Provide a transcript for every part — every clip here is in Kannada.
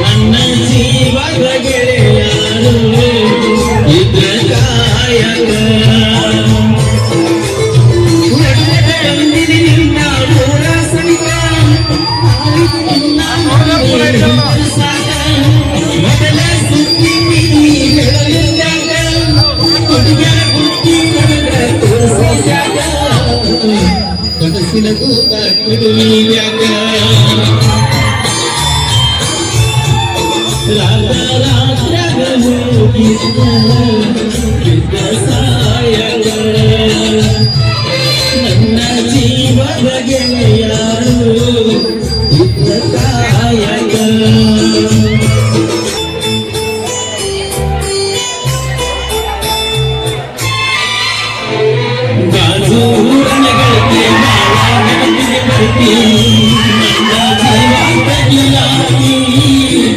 ನನ್ನ ಜೀವದ ಗೆಳೆಯರು ಇದ್ರ ಕಾಯಕ ನಿನ್ನ ಮೂಲ ಸನಿಕ ಮೊದಲ ಸುದ್ದಿ ಹೇಳಲಿದ್ದಾಗ ಹುಡುಗರ ಬುದ್ಧಿ ತೋರಿಸಿದಾಗ ಕನಸಿನ ಕೂಗ ಕಿಡುವಿಯಾಗ ರಾತ್ರಾಗ ಹೋಗಿದ್ದ ಸಾಯಗ ನನ್ನ ಜೀವದ ಗೆಳೆಯರು ಇದ್ದ ಕಾಯಗ ಗಾಜೂರನಗಳಿಗೆ ಬಾಳ ನೆನಪಿಗೆ ಬರ್ತಿ ನನ್ನ ಜೀವಂತಗಿಲಾಗಿ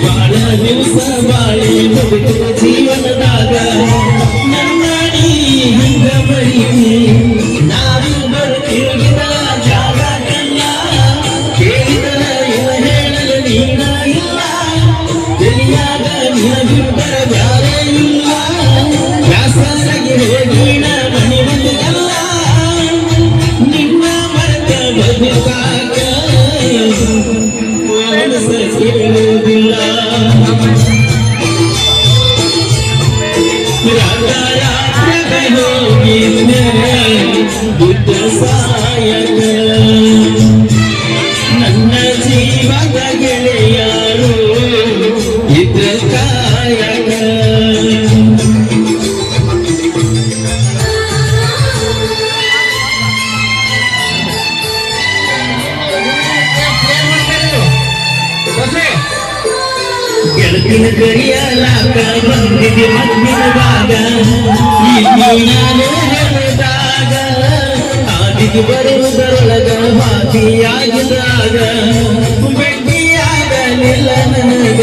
ಬಾಳ ದಿವಸ ಬಾಳೆ ಬದುಕುವ ಜೀವನದಾಗ ನನ್ನ ನೀ ಹಂಗ ಬರೀತಿ ನಾವಿಬ್ಬರು ತಿರುಗಿದ ಜಾಗಲ್ಲ ಕೇಳಿದರ ಇವ ಹೇಳಲು ನೀನ ಇಲ್ಲ ತಿಳಿಯಾಗ ನಿನಗಿಬ್ಬರ ಬ್ಯಾರೆ ಇಲ್ಲ ವ್ಯಾಸರಾಗಿ ಹೋಗಿನ ಮನೆ ಬಂದಲ್ಲ ನಿನ್ನ ಮರಕ ಬದುಕಾಗ ಮನಸ್ಸ ಕೇಳುವುದಿಲ್ಲ ರಾತ್ರಾಗ ಹೋಗಿದ್ದ ಬುದ್ಧ ಸಾಯಕ ನನ್ನ ಜೀವದ ಗೆಳೆಯರು ಇದ್ರ ಕಾಯಕ ಗೆಳತಿನ ಕರಿಯಲಾಕ ಬಂದಿದೆ ಮದ್ದಿನ ಭಾಗ ಇಲ್ಲಿ ನಾನು ಹೇಳಿದಾಗ ಆದಿಗೆ ಬರುವುದರೊಳಗ ಬಾಕಿಯಾಗಿದಾಗ ಭೇಟಿಯಾಗಲಿಲ್ಲ ನನಗ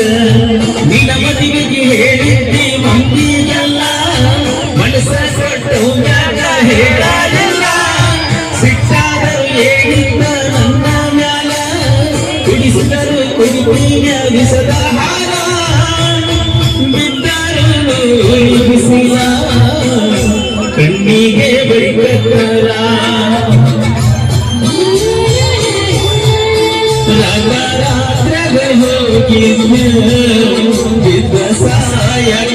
ನಿನ್ನ ಮದುವೆಗೆ ಹೇಳಿದ್ದಿ ಮಂದಿಗೆಲ್ಲ ಮನಸ್ಸ ಕೊಟ್ಟು ಮ್ಯಾಗ ಹೇಳಲಿಲ್ಲ ಸಿಟ್ಟಾದರು ಹೇಳಿದ್ದ ನನ್ನ ಮ್ಯಾಲ ಕುಡಿಸಿದರು ಕುಡಿತೀಯ ವಿಸದ ಹಾರ ಬಿಸಿಲ ಕಣ್ಣಿಗೆ ಬಳಿಕರ ರಾತ್ರಾಗ ಹೋಗಿದ್ದ ಸಾಯಕ